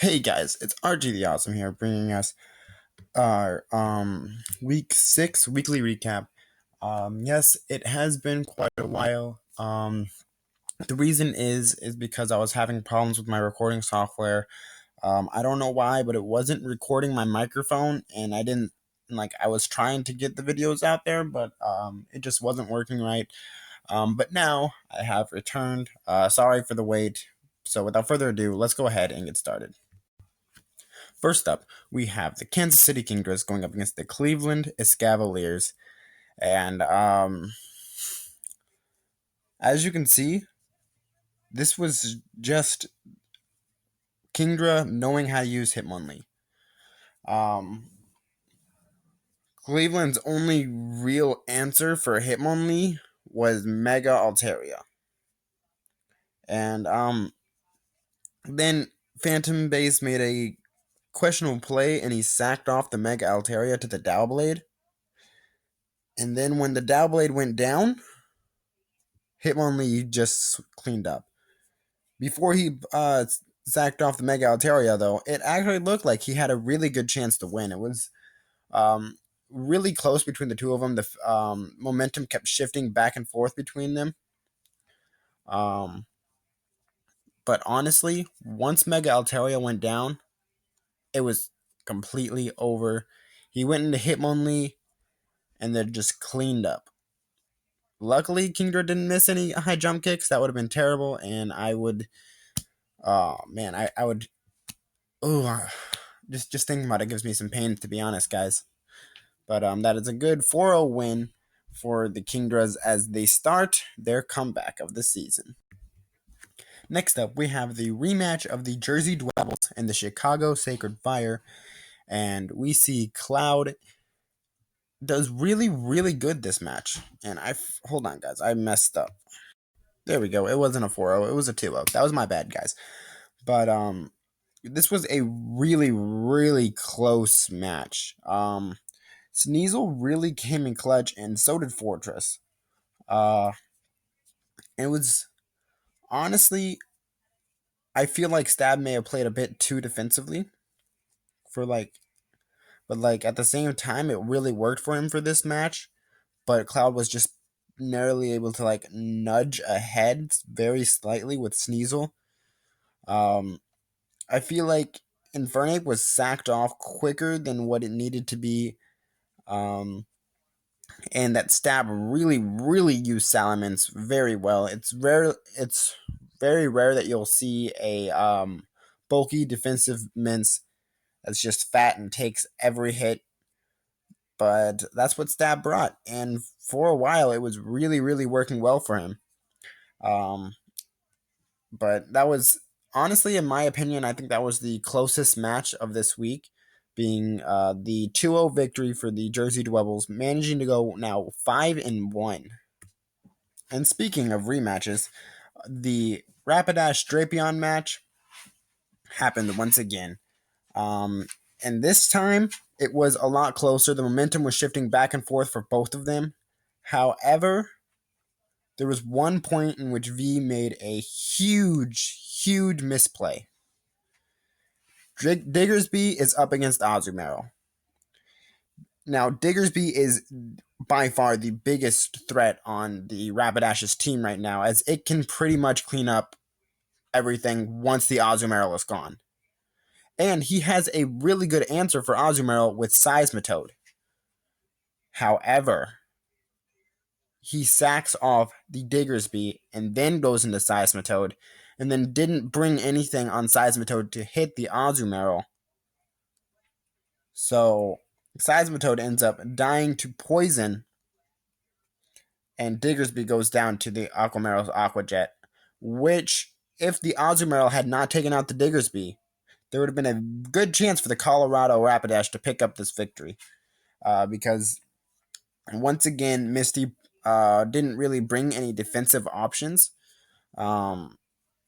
Hey guys, it's RG the Awesome here, bringing us our week 6 weekly recap. Yes, it has been quite a while. The reason is because I was having problems with my recording software. I don't know why, but it wasn't recording my microphone, and I was trying to get the videos out there, but it just wasn't working right. But now I have returned. Sorry for the wait. So without further ado, let's go ahead and get started. First up, we have the Kansas City Kingdras going up against the Cleveland Cavaliers. And as you can see, this was just Kingdra knowing how to use Hitmonlee. Cleveland's only real answer for Hitmonlee was Mega Altaria. And then Phantom Base made a questionable play and he sacked off the Mega Altaria to the Dow Blade. And then when the Dow Blade went down, Hitmonlee just cleaned up. Before he sacked off the Mega Altaria, though, it actually looked like he had a really good chance to win. It was really close between the two of them. The momentum kept shifting back and forth between them. But honestly, once Mega Altaria went down, it was completely over. He went into Hitmonlee, and then just cleaned up. Luckily, Kingdra didn't miss any high jump kicks. That would have been terrible, and I would, oh man, I would, oh, just thinking about it gives me some pain, to be honest, guys. But that is a good 4-0 win for the Kingdras as they start their comeback of the season. Next up, we have the rematch of the Jersey Devils and the Chicago Sacred Fire, and we see Cloud does really, really good this match. And hold on, guys, I messed up. There we go. It wasn't a 4-0, it was a 2-0. That was my bad, guys. But this was a really, really close match. Sneasel really came in clutch, and so did Fortress. It was honestly, I feel like Stab may have played a bit too defensively but at the same time, it really worked for him for this match. But Cloud was just narrowly able to nudge ahead very slightly with Sneasel. I feel like Infernape was sacked off quicker than what it needed to be. And that Stab really, really used Salamence very well. It's very rare that you'll see a bulky defensive mince that's just fat and takes every hit. But that's what Stab brought, and for a while it was really, really working well for him. But that was honestly, in my opinion, I think that was the closest match of this week, being the 2-0 victory for the Jersey Devils, managing to go now 5-1. And speaking of rematches, the Rapidash Drapion match happened once again. And this time, it was a lot closer. The momentum was shifting back and forth for both of them. However, there was one point in which V made a huge, huge misplay. Diggersby is up against Azumarill. Now, Diggersby is by far the biggest threat on the Rapidash's team right now, as it can pretty much clean up everything once the Azumarill is gone. And he has a really good answer for Azumarill with Seismitoad. However, he sacks off the Diggersby and then goes into Seismitoad, and then didn't bring anything on Seismitoad to hit the Azumarill. So Seismitoad ends up dying to poison, and Diggersby goes down to the Aquamarill's Aqua Jet, which, if the Azumarill had not taken out the Diggersby, there would have been a good chance for the Colorado Rapidash to pick up this victory. Because, once again, Misty didn't really bring any defensive options,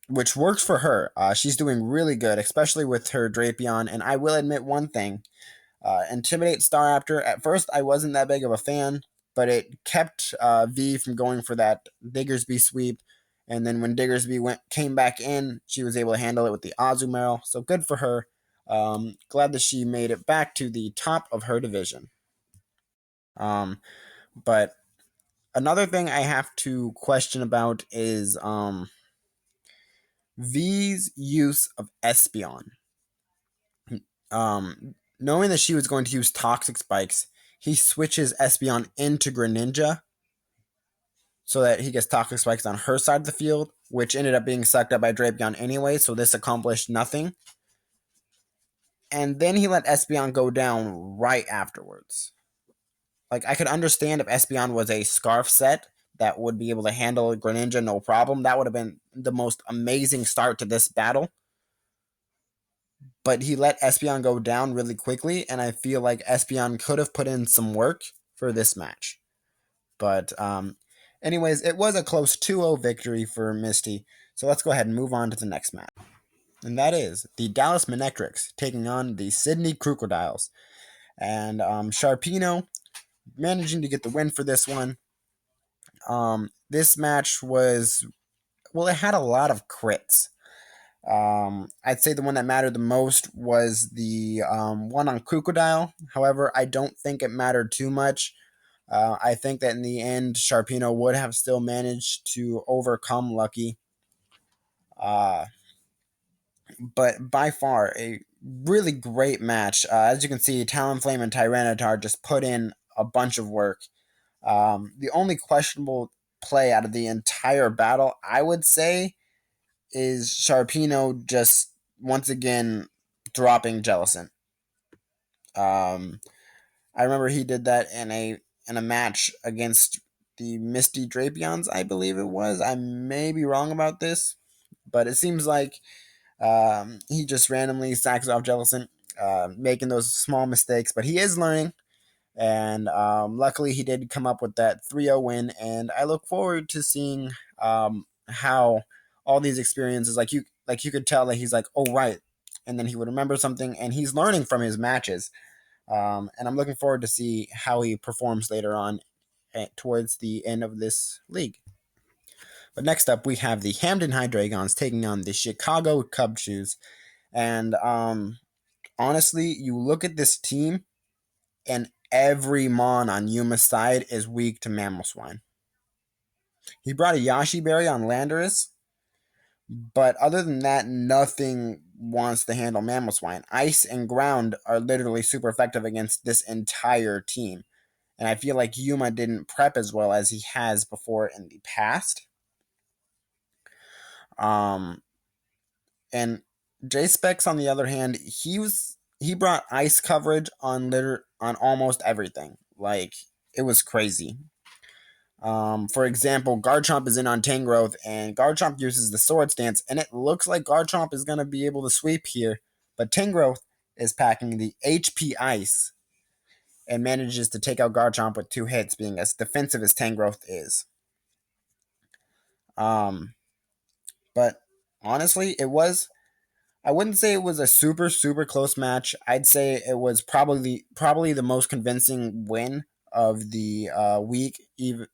which works for her. She's doing really good, especially with her Drapion. And I will admit one thing. Intimidate Staraptor, at first I wasn't that big of a fan, but it kept V from going for that Diggersby sweep, And then when Diggersby came back in, she was able to handle it with the Azumarill. So good for her. Glad that she made it back to the top of her division. But another thing I have to question about is V's use of Espeon. Knowing that she was going to use Toxic Spikes, he switches Espeon into Greninja so that he gets Toxic Spikes on her side of the field, which ended up being sucked up by Drapion anyway, so this accomplished nothing. And then he let Espeon go down right afterwards. Like, I could understand if Espeon was a Scarf set that would be able to handle Greninja no problem. That would have been the most amazing start to this battle. But he let Espeon go down really quickly, and I feel like Espeon could have put in some work for this match. But anyways, it was a close 2-0 victory for Misty. So let's go ahead and move on to the next match. And that is the Dallas Manectrics taking on the Sydney Crocodiles. And Sharpeeno managing to get the win for this one. This match was, well, it had a lot of crits. I'd say the one that mattered the most was the one on Crocodile. However, I don't think it mattered too much. I think that in the end, Sharpeeno would have still managed to overcome Lucky. But by far, a really great match. As you can see, Talonflame and Tyranitar just put in a bunch of work. The only questionable play out of the entire battle, I would say, is Sharpeeno just once again dropping Jellicent. I remember he did that in a match against the Misty Drapions, I believe it was. I may be wrong about this, but it seems like he just randomly sacks off Jellicent, making those small mistakes. But he is learning, and luckily he did come up with that 3-0 win. And I look forward to seeing how all these experiences, like you could tell that he's like, oh right, and then he would remember something, and he's learning from his matches. And I'm looking forward to see how he performs later on towards the end of this league. But next up, we have the Hamden High Dragons taking on the Chicago Cub Shoes. And honestly, you look at this team, and every Mon on Yuma's side is weak to Mamoswine. He brought a Yashi Berry on Landorus, but other than that, nothing wants to handle Mamoswine. Ice and Ground are literally super effective against this entire team. And I feel like Yuma didn't prep as well as he has before in the past. And J-Specs, on the other hand, he brought ice coverage on almost everything. Like, it was crazy. For example, Garchomp is in on Tangrowth, and Garchomp uses the Sword Stance, and it looks like Garchomp is going to be able to sweep here, but Tangrowth is packing the HP Ice and manages to take out Garchomp with 2 hits, being as defensive as Tangrowth is. But honestly, I wouldn't say it was a super, super close match. I'd say it was probably the most convincing win of the week, even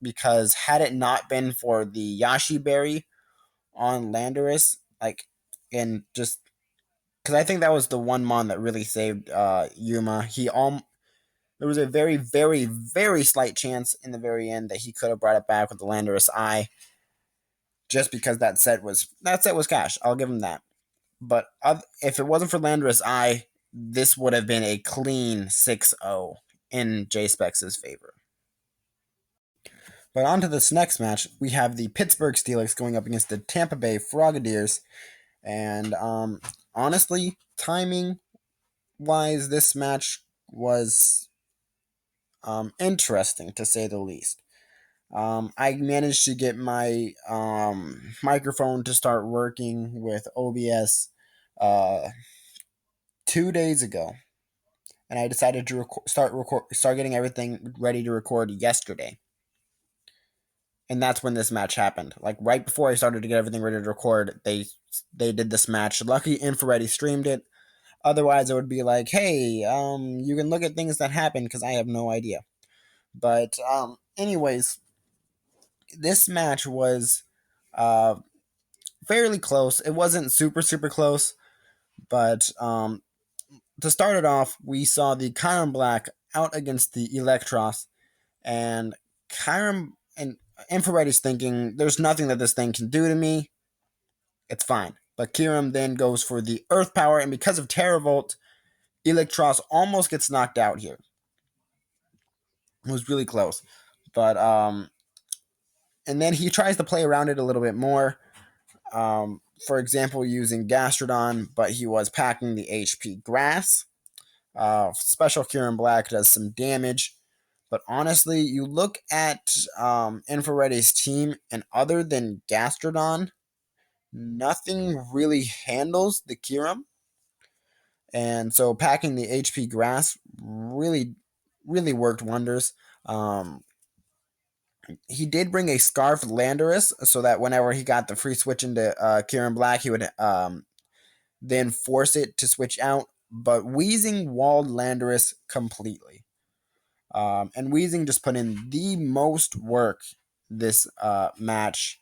because had it not been for the Yashi Berry on Landorus, and just because I think that was the one Mon that really saved Yuma. There was a very, very, very slight chance in the very end that he could have brought it back with the Landorus Eye, just because that set was cash. I'll give him that. But if it wasn't for Landorus Eye, this would have been a clean 6-0 in J-Specs' favor. But on to this next match, we have the Pittsburgh Steelers going up against the Tampa Bay Frogadiers. And honestly, timing-wise, this match was interesting, to say the least. I managed to get my microphone to start working with OBS 2 days ago, and I decided to start getting everything ready to record yesterday. And that's when this match happened. Like, right before I started to get everything ready to record, they did this match. Lucky Infrared streamed it. Otherwise, it would be like, hey, you can look at things that happen because I have no idea. But anyways, this match was Uh, Fairly close. It wasn't super, super close, but to start it off, we saw the Chiron Black out against the Electros, and Chiron and Infrared is thinking, there's nothing that this thing can do to me. It's fine. But Kiram then goes for the Earth Power, and because of Terravolt, Electros almost gets knocked out here. It was really close. But and then he tries to play around it a little bit more. For example, using Gastrodon, but he was packing the HP Grass. Special Cure in Black does some damage. But honestly, you look at Infrared's team, and other than Gastrodon, nothing really handles the Kiram. And so packing the HP Grass really, really worked wonders. He did bring a Scarf Landorus so that whenever he got the free switch into Kieran Black, he would then force it to switch out. But Weezing walled Landorus completely. And Weezing just put in the most work this match.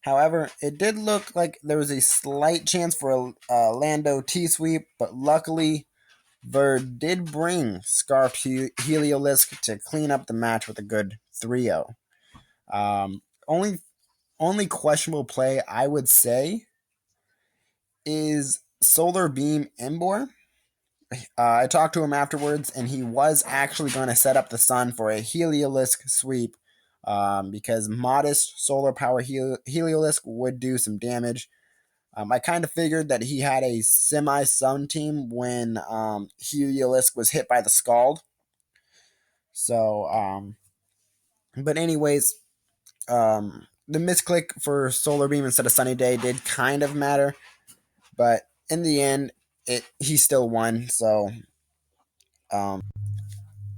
However, it did look like there was a slight chance for a Lando T-sweep, but luckily Bird did bring Scarf Heliolisk to clean up the match with a good 3-0. Only questionable play I would say is Solar Beam Embor. I talked to him afterwards, and he was actually going to set up the Sun for a Heliolisk sweep because modest solar power Heliolisk would do some damage. I kind of figured that he had a semi-Sun team when Heliolisk was hit by the Scald. So, but anyways, the misclick for Solar Beam instead of Sunny Day did kind of matter, but in the end, he still won. So,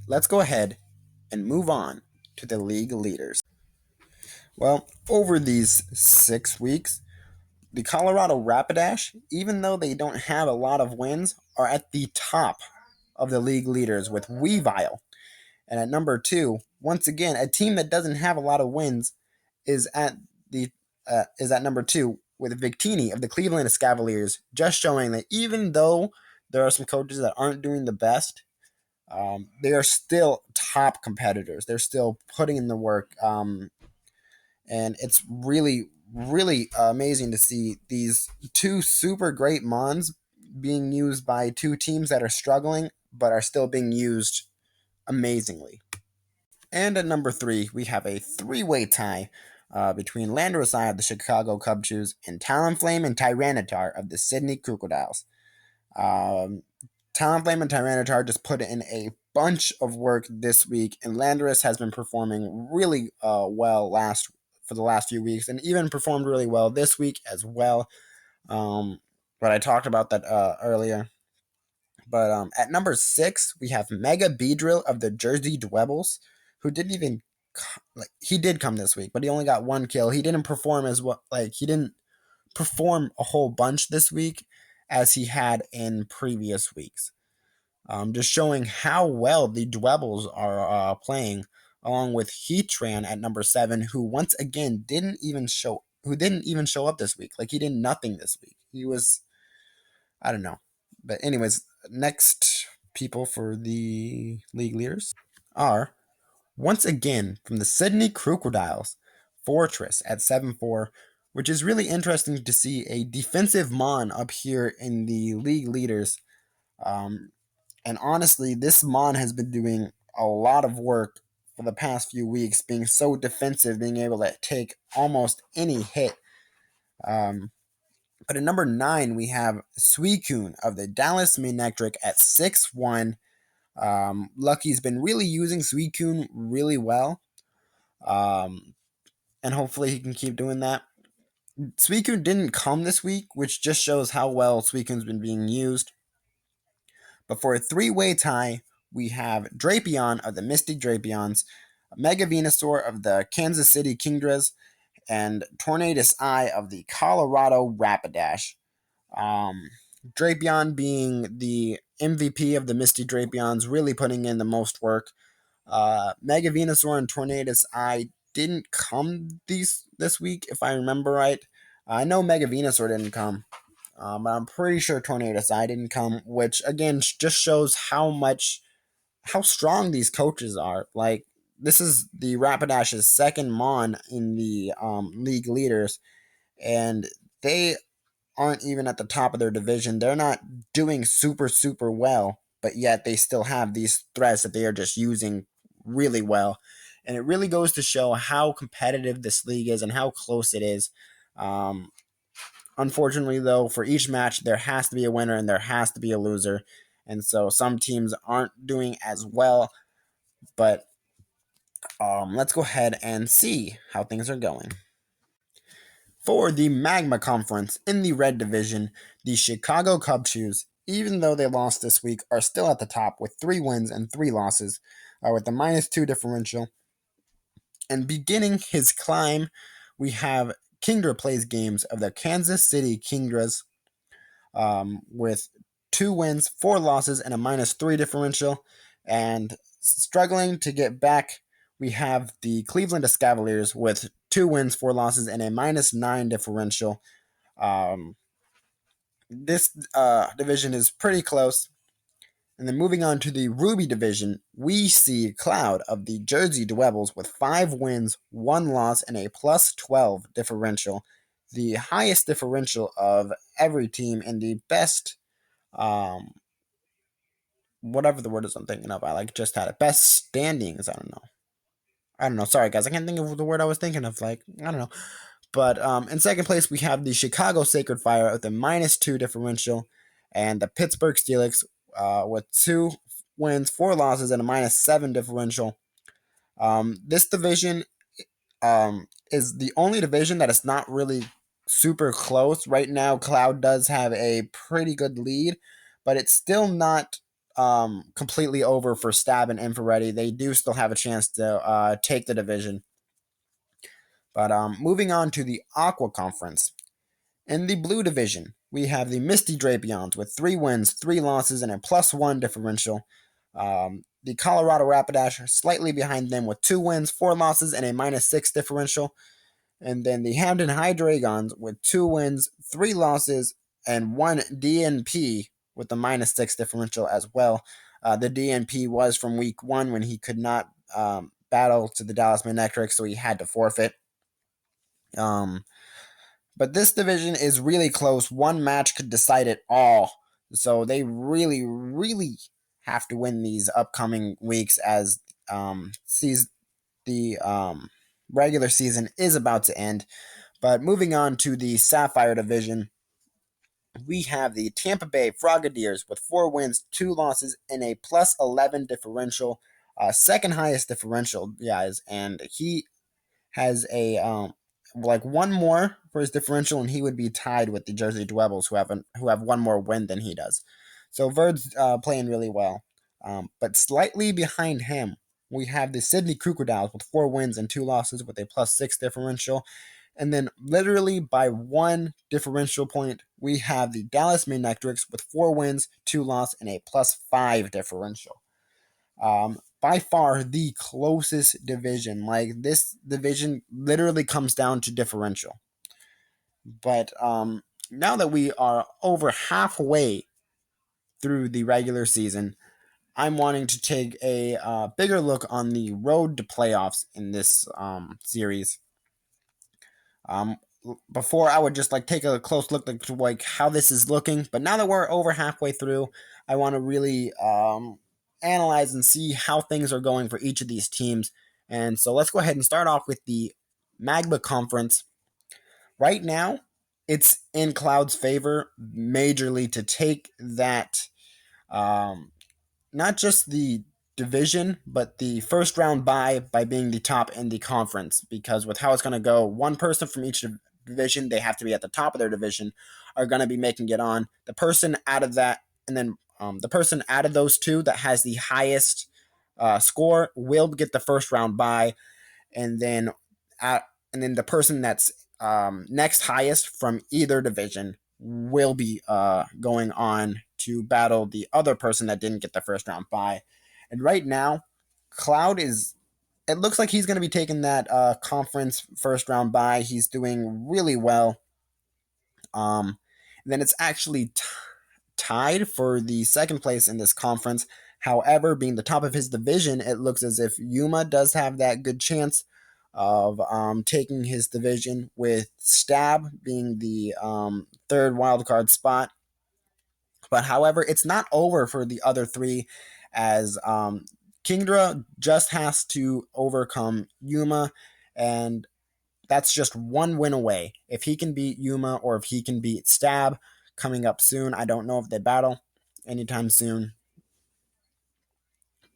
let's go ahead and move on to the league leaders. Well, over these 6 weeks, the Colorado Rapidash, even though they don't have a lot of wins, are at the top of the league leaders with Weavile. And at number 2, once again, a team that doesn't have a lot of wins is at number 2 with Victini of the Cleveland Cavaliers, just showing that even though there are some coaches that aren't doing the best, they are still top competitors. They're still putting in the work, and it's really, really amazing to see these 2 super great Mons being used by 2 teams that are struggling, but are still being used amazingly. And at number 3, we have a 3-way tie between Landorus Eye of the Chicago Cubs and Talonflame and Tyranitar of the Sydney Crocodiles. Talonflame and Tyranitar just put in a bunch of work this week, and Landorus has been performing really well for the last few weeks, and even performed really well this week as well. But I talked about that earlier. But at number 6, we have Mega Beedrill of the Jersey Dwebbles, who didn't even he did come this week, but he only got 1 kill. He didn't perform as well. He didn't perform a whole bunch this week as he had in previous weeks. Just showing how well the Dwebbles are playing, along with Heatran at number 7, who once again didn't even show up this week. He did nothing this week. He was, I don't know. But anyways, next people for the league leaders are, once again, from the Sydney Crocodiles, Fortress at 7-4, which is really interesting to see a defensive Mon up here in the league leaders. And honestly, this Mon has been doing a lot of work for the past few weeks, being so defensive, being able to take almost any hit. But at number 9, we have Suicune of the Dallas Manectric at 6-1. Lucky's been really using Suicune really well. And hopefully he can keep doing that. Suicune didn't come this week, which just shows how well Suicune's been being used. But for a 3-way tie, we have Drapion of the Mystic Drapions, Mega Venusaur of the Kansas City Kingdras, and Tornadus Eye of the Colorado Rapidash. Drapion being the MVP of the Misty Drapions, really putting in the most work. Mega Venusaur and Tornadus Eye didn't come this week, if I remember right. I know Mega Venusaur didn't come, but I'm pretty sure Tornado Side didn't come, which again just shows how strong these coaches are. Like, this is the Rapidash's second Mon in the league leaders, and they aren't even at the top of their division. They're not doing super well, but yet they still have these threats that they are just using really well. And it really goes to show how competitive this league is and how close it is. Um, Unfortunately, though, for each match, there has to be a winner and there has to be a loser. And so some teams aren't doing as well, but let's go ahead and see how things are going. For the Magma Conference in the Red Division, the Chicago Cub Shoes, even though they lost this week, are still at the top with 3 wins and 3 losses, with a -2 differential. And beginning his climb, we have Kingdra plays games of the Kansas City Kingdras, with 2 wins, 4 losses, and a -3 differential. And struggling to get back, we have the Cleveland Cavaliers with 2 wins, 4 losses, and a -9 differential. This division is pretty close. And then moving on to the Ruby division, we see Cloud of the Jersey Devils with 5 wins, 1 loss, and a +12 differential. The highest differential of every team and the best, whatever the word is I'm thinking of. I just had it. Best standings. I don't know. Sorry, guys. I can't think of the word I was thinking of. I don't know. But in second place, we have the Chicago Sacred Fire with a -2 differential, and the Pittsburgh Steelix with 2 wins, 4 losses, and a -7 differential. This division is the only division that is not really super close. Right now, Cloud does have a pretty good lead, but it's still not completely over for Stab and Infraready. They do still have a chance to take the division. But moving on to the Aqua Conference. In the Blue Division, we have the Misty Drapions with 3 wins, 3 losses, and a +1 differential. The Colorado Rapidash are slightly behind them with 2 wins, 4 losses, and a -6 differential. And then the Hamden High Dragons with 2 wins, 3 losses, and 1 DNP with the -6 differential as well. The DNP was from week 1 when he could not battle to the Dallas Manectric, so he had to forfeit. But this division is really close. One match could decide it all. So they really have to win these upcoming weeks as the regular season is about to end. But moving on to the Sapphire division, we have the Tampa Bay Frogadiers with 4 wins, 2 losses, and a +11 differential. Second highest differential, guys. And he has a one more for his differential, and he would be tied with the Jersey Devils, who have one more win than he does. So Verd's playing really well. But slightly behind him, we have the Sydney Crocodiles with 4 wins and 2 losses with a +6 differential. And then literally by 1 differential point, we have the Dallas Manectrics with 4 wins, 2 losses, and a +5 differential. By far the closest division. Like, this division literally comes down to differential. But now that we are over halfway through the regular season, I'm wanting to take a bigger look on the road to playoffs in this series. Before, I would just take a close look at how this is looking, but now that we're over halfway through, I want to really analyze and see how things are going for each of these teams. And so let's go ahead and start off with the Magma Conference. Right now, it's in Cloud's favor majorly to take that, not just the division, but the first round bye by being the top in the conference. Because with how it's going to go, one person from each division, they have to be at the top of their division, are going to be making it on. The person out of that, and then the person out of those two that has the highest score will get the first round bye, and then the person that's next highest from either division will be going on to battle the other person that didn't get the first round bye. And right now, Cloud is it looks like he's going to be taking that conference first round bye. He's doing really well. Um, then it's actually tied for the second place in this conference. However, being the top of his division, it looks as if Yuma does have that good chance of taking his division, with Stab being the third wildcard spot. But however, it's not over for the other three, as Kingdra just has to overcome Yuma, and that's just one win away. If he can beat Yuma or if he can beat Stab coming up soon, I don't know if they battle anytime soon.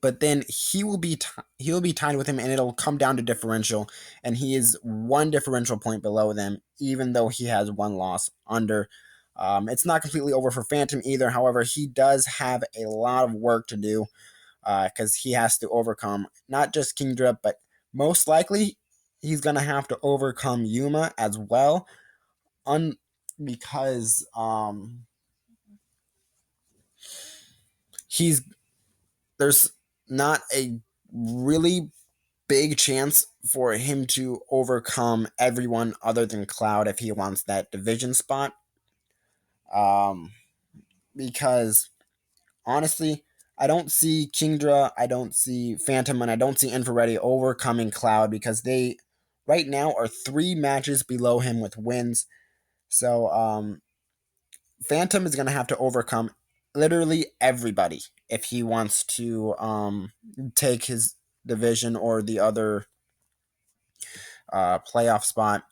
But then he will be tied with him, and it'll come down to differential, and he is one differential point below them, even though he has one loss under. It's not completely over for Phantom either. However, he does have a lot of work to do because he has to overcome not just Kingdra, but most likely he's gonna have to overcome Yuma as well, because he's there's not a really big chance for him to overcome everyone other than Cloud if he wants that division spot. Um, because honestly, I don't see Kingdra, I don't see Phantom, and I don't see Infrared overcoming Cloud because they right now are 3 matches below him with wins. So Phantom is going to have to overcome literally everybody if he wants to take his division or the other playoff spot.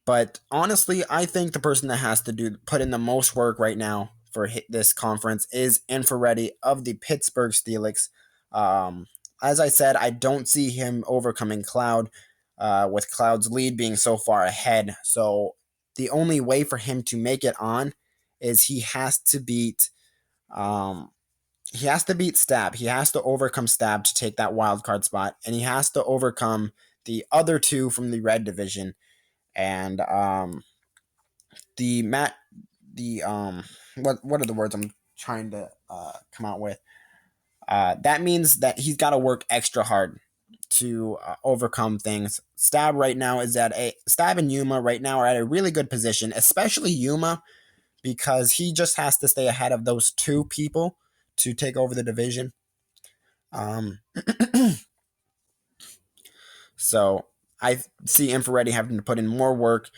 But honestly, I think the person that has to put in the most work right now for this conference is Infrared of the Pittsburgh Steelix. As I said, I don't see him overcoming Cloud, with Cloud's lead being so far ahead. So the only way for him to make it on is um, he has to beat Stab. He has to overcome Stab to take that wild card spot, and he has to overcome the other two from the red division. And the Matt the what are the words I'm trying to come out with? That means that he's got to work extra hard to overcome things. Stab and Yuma right now are at a really good position, especially Yuma, because he just has to stay ahead of those two people to take over the division. Um, so I see Infrared having to put in more work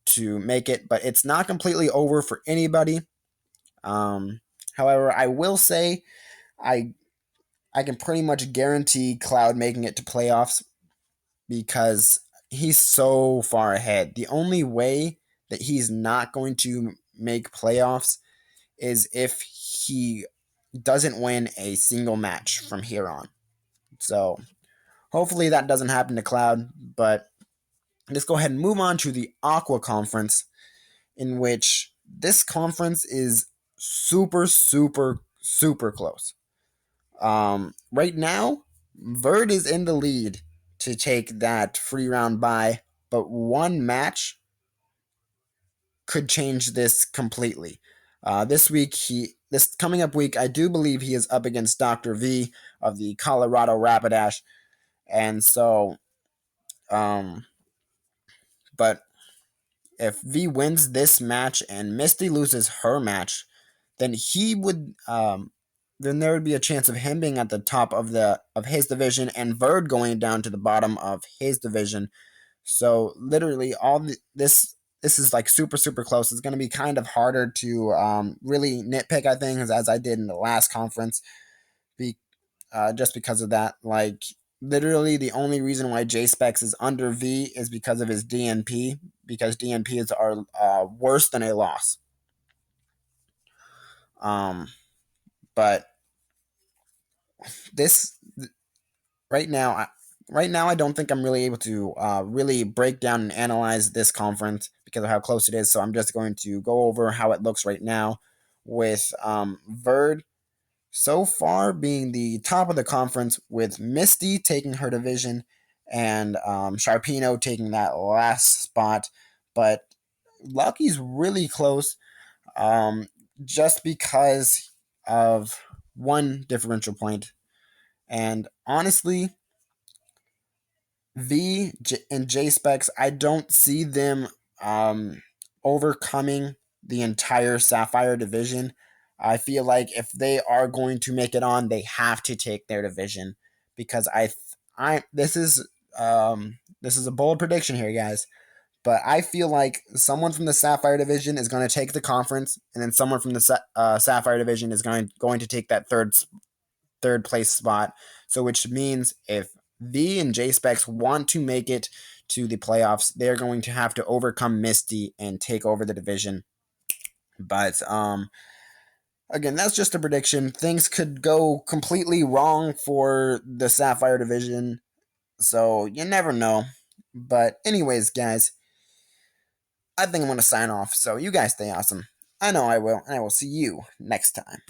to make it, but it's not completely over for anybody. Um, However, I will say I I can pretty much guarantee Cloud making it to playoffs because he's so far ahead. The only way that he's not going to make playoffs is if he doesn't win a single match from here on. So hopefully that doesn't happen to Cloud, but let's go ahead and move on to the Aqua Conference, in which this conference is super, super, super close. Right now, Verd is in the lead to take that free round bye, but one match could change this completely. This coming up week, I do believe he is up against Dr. V of the Colorado Rapidash, and so, um, but if V wins this match and Misty loses her match, then then there would be a chance of him being at the top of his division and Verd going down to the bottom of his division. So literally, this is like super super close. It's going to be kind of harder to really nitpick, I think, as I did in the last conference, be, just because of that. Like literally, the only reason why J Specs is under V is because of his DNP, because DNPs are worse than a loss. Um, but this right now, I don't think I'm really able to really break down and analyze this conference because of how close it is. So I'm just going to go over how it looks right now, with Verd so far being the top of the conference, with Misty taking her division and Sharpino taking that last spot. But Lucky's really close, um, just because of one differential point. And honestly, And J Specs, I don't see them overcoming the entire Sapphire division. I feel like if they are going to make it on, they have to take their division because I this is a bold prediction here, guys. But I feel like someone from the Sapphire division is going to take the conference, and then someone from the Sapphire division is going to take that third place spot. So which means if V and J Specs want to make it to the playoffs, they're going to have to overcome Misty and take over the division. But again, that's just a prediction. Things could go completely wrong for the Sapphire division, so you never know. But anyways, guys, I think I'm going to sign off. So you guys stay awesome. I know I will, and I will see you next time.